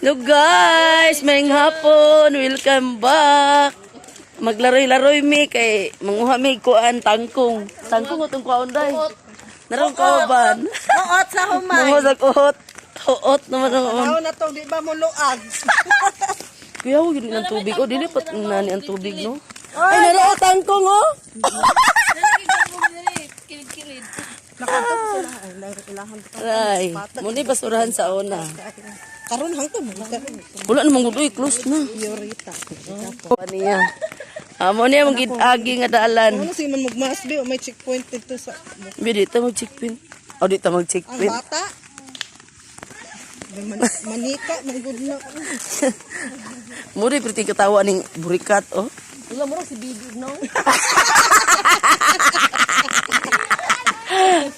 Hello guys, mayang hapon, welcome back. Maglaroy-laroy mi kay manguha mi kuan tangkong. Tangkong utong kuan day. Narong kauban. Kuot sa humay. Manguha sa kuot. Kuot naman ang Ano na to, di ba mo luag? kuya ho yun ang tubig. O, dili pat nani ang tubig no. Ay, naro tangkong oh. Kilid-kilid. Nakatok sila. Ay, ilahan to. Ay, muni basurahan sa una. Karon hang to. Wala namang gudoy, close na. Yorita. Paniya. Amo niya mong agi nga daalan. Ano si man magmasbi o may checkpoint dito sa Bi dito mag-checkpoint. O dito ang mag-checkpoint. bata. Manika, manggod na. Muri perti ketawa ning burikat oh. Wala mo si Bibi no.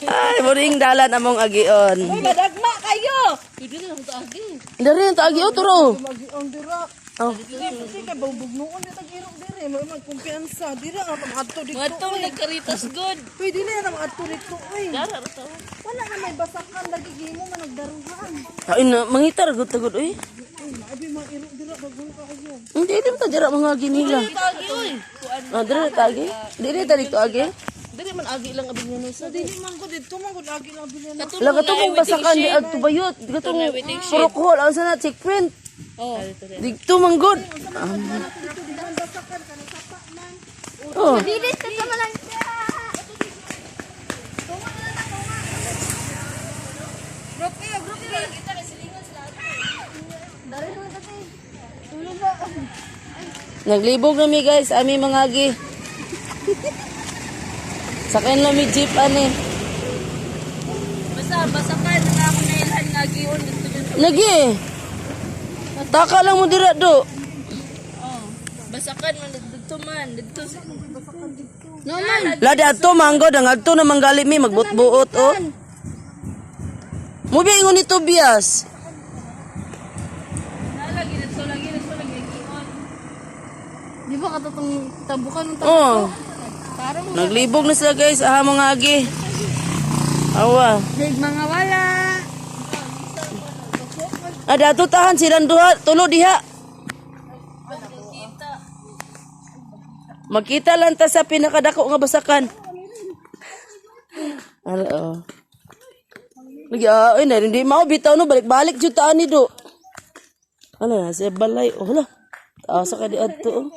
Ay, muring dalan among agion. Uy, madagma kayo. Pwede na lang ito agi. Dari ang agi oh turo. Magi ang dira. Oh. Kasi kay bawbog noon ni tagiro dire, may magkumpiyansa. Dira nga pamadto dito. Mga itong nagkaritas good. Pwede na pamadto dito. Uy. Dara ito. Wala na may basakan lagi gimo man nagdaruhan. Ay na mangitar gud tagod oy. Uy, maabi mairo dira bagong kayo. Hindi din ta dira mga agi nila. Ito agi oy. Kuan. Ah, dira ta agi. Dili ta dito agi. Dili man agi lang abin nyo sa. Dili man ko dito man ko lagi lang bilyan. Wala ka tong basakan di adto bayot. Di ka tong purokol ang sana checkpoint. Oh. Dito manggod. Oh. Dili sa tamalan. Group kayo. Naglibog na mi guys, ami mga agi. Sakyan lang mi jeep ani. Basta basakan na ako na ilhan nga gion dito dyan. Lagi. Taka lang mo dira do. Oh. Basakan man dito man dito. No man. Ladi ato manggod ang adto na manggali mi magbut-buot oh. Mo ba ingon ni Tobias? Lagi dito lagi gion. Di ba katong tabukan ng Oh. Parang Naglibog na sila guys, aha mga agi. Awa. big mga wala. Ada ato tahan silang duha, tulo diha. Makita lang ta sa pinakadako nga basakan. Ala oh. Lagi ay na hindi mao bitaw no balik-balik jud taan ni do. Ala na sa balay oh hala. Asa ka di adto oh.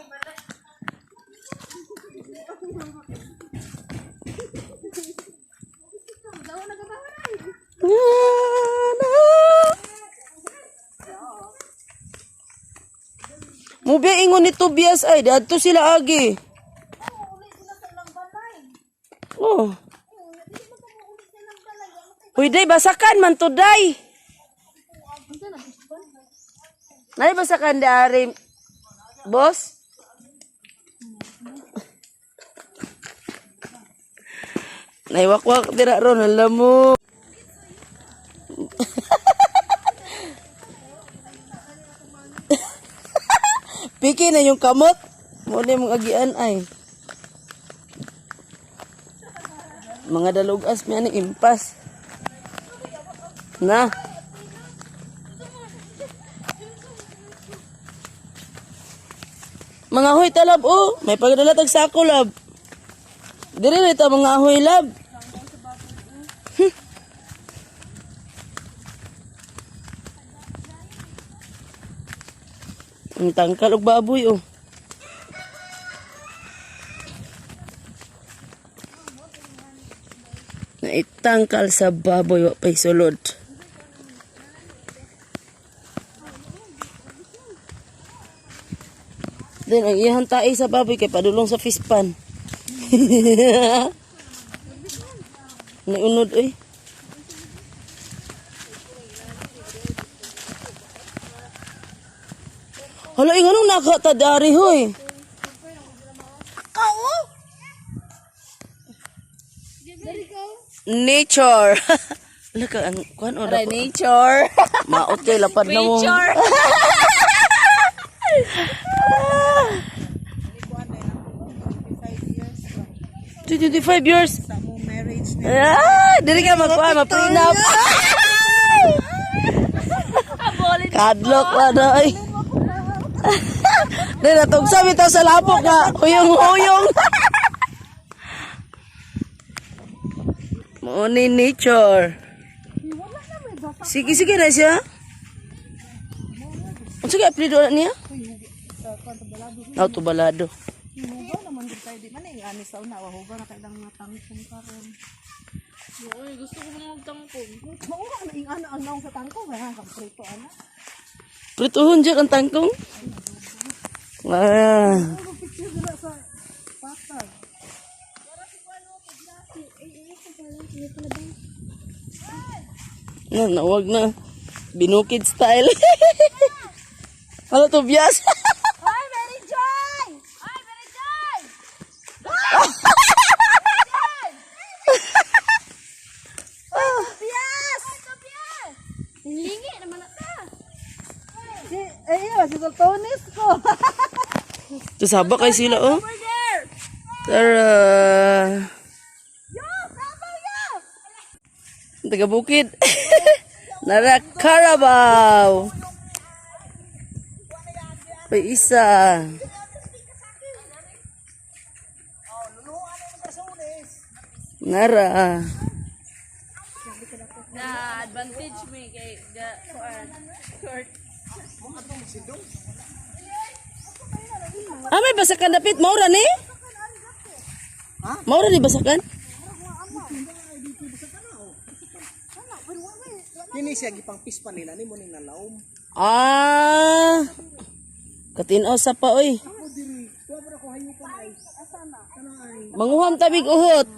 Mubi ingon ni Tobias ay dadto sila agi. Oh. Uy, day basakan man to day. Nay basakan dari boss. Nay wakwak dira ron alam mo. Piki na yung kamot. Muna yung agian ay. Mga dalugas miya ni impas. Na. Mga ahoy talab oh. May pagdala tag sako lab. Diri na ito mga ahoy lab. Ang tangkal og baboy oh. Naitangkal sa baboy wa pay sulod. Then ang iyang tae sa baboy kay padulong sa fish pan. Naunod oy. Hala, ingon nakatadari, hoy. Kao. Nature. Hala ka, ang kuhan o dapat. Nature. Maot kay lapad na mo. Nature. 25 years. Sa mo marriage ni. Ah, dili ka magkuhan, ma-prenup. Kadlok pa doy. Dahil natugsa bitaw sa lapok nga. Huyong-huyong. Muni nature. Sige, sige na siya. Ano sige, apelido na niya? Tubalado. Hinugaw naman din tayo di man eh. Ani sa una, wahuga na kailang mga tangkong karon. Uy, gusto ko mga tangkong. Mauga na yung ano ang naong sa tangkong. Ha, kamprito ana. Prituhon dyan ang tangkong. Ah. Ano picture dila sa patag. Nawag na. Binukid style. Ano to, bias? Hi, Mary Joy! Hi, Mary Joy! Tobias! Tobias! Lingi naman na ta. Si Totonis ko. Tusaba kay sila, oh. Over there. Tara. Yo, sabaw yo! Taga bukid. Nara Carabao. May isa. Nara. Na advantage me kay the short. May basakan dapit. Maura ni? Maura ni basakan? Kini siya gipang pispa nila ni mo ning nalaom. Katinaw sa pa, oy. Manguham tabig uhot.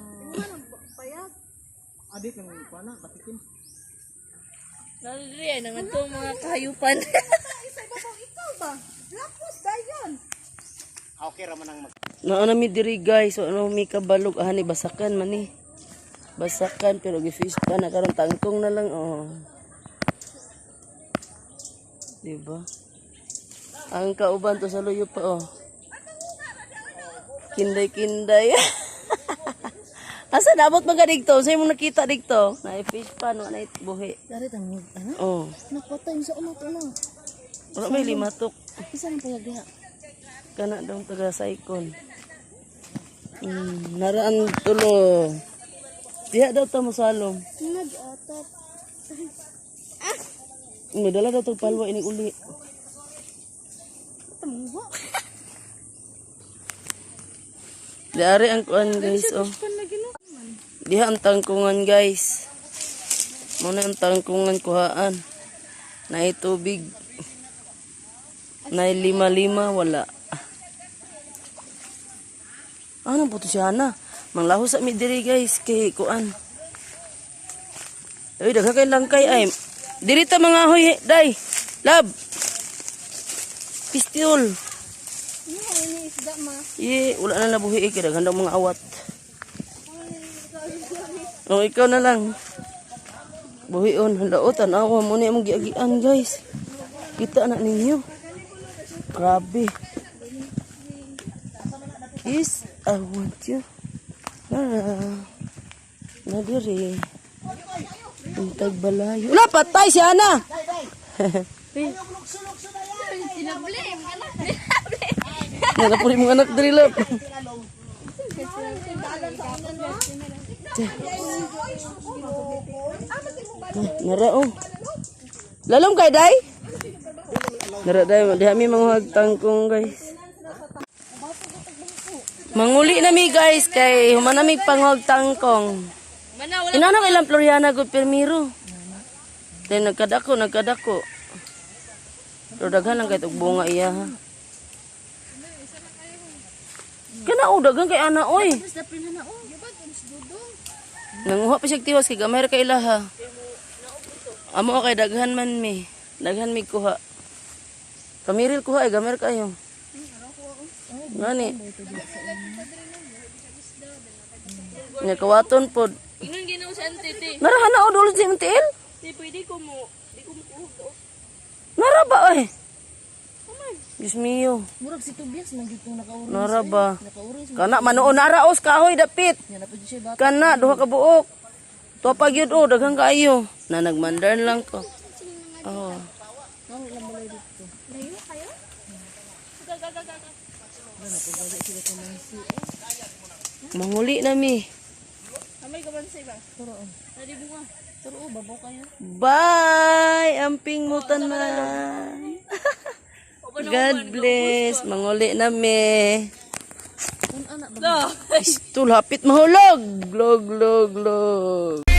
Adik nang pana batikin. Naliri ay naman to mga kahayupan. Isa babaw ikaw ba? Lapos dayon. Okay ra man ang Naana mi diri guys, so ano mi kabalog ani basakan man ni. Basakan pero gi-fish pa na karon tangkong na lang oh. Diba? Ang kauban to sa luyo pa oh. Kinday-kinday. Asa nabot mga digto? Sa'yo mo nakita digto? Na-fish pa no, na-buhi. Dari tang ano? Oh. Napatay sa ulo ulo. Wala may limatok. Isa nang payag Kana daw taga Saikon. Naraan tulo. Diha daw ta mo salom. Nag-atap. Dala daw to palwa ini uli. Tumuwa. Diari ang kuan guys oh. Diha ang tangkungan guys. Muna ang tangkungan kuhaan. Na tubig. Na lima-lima wala. Ano po to siya na? Manglaho sa mi diri guys kay kuan. Ay dagha kay langkay ay. Diri ta mga hoy day. Lab. Pistol. Ini isda ma. Wala na nabuhi kay daghan daw mga awat. Oh, ikaw na lang. Buhion, halaot, tanawa mo na yung giagian, guys. Kita na ninyo. Grabe. Yes, I want you. Nara. Nadiri. Intag balayo. Wala, patay si Ana. Sinablame ka na. Nalapuri mong anak dari lap. Nara, oh. Lalom kay day? Nara day, diha mi manguhag tangkong, guys. Manguli na mi guys kay humanami panghog tangkong. Mana wala Inano ilang Floriana gud permiro. Then nagkadako. Pero daghan lang kay bunga iya ha. Kana daghan kay ana oy. Nanguha pa siya tiwas kay gamay ra kay ilaha. Amo kay daghan man mi. Daghan mi kuha. Kamiril kuha ay gamay ra kayo. Ngani. Nya kawaton pod. Ingon ginaw sa antiti. Narahan na dulod si Mantil? Di pwede ko mo. Di ko mo kuhog. Nara ba oy? Diyos mio. Murag si Tobias nang dito nakauri. Nara ba? Nakauri. Kana manuon naraos kahoy dapit. Yan na pud siya bata. Kana duha ka buok. Tuwa pag yun daghang kaayo. Na nagmandarn lang ko. Oh. Manguli na mi. Amay ka ba sa iba? Tadi bunga. Turo, babaw kayo. Bye! Amping mo tanan. God bless. Manguli na mi. Ito, lapit mahulog. Glog, glog, glog.